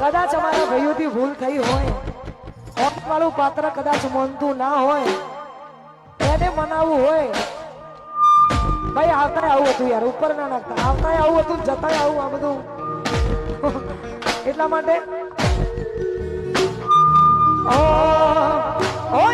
કદાચ અમારા ભાઈઓથી ભૂલ થઈ હોય, વાળું પાત્ર કદાચ માનતું ના હોય, એને મનાવવું હોય, ભાઈ આવતા આવું હતું યાર, ઉપર ના નાખતા, આવતા આવું હતું, જતા આવું આ બધું એટલા માટે ઓ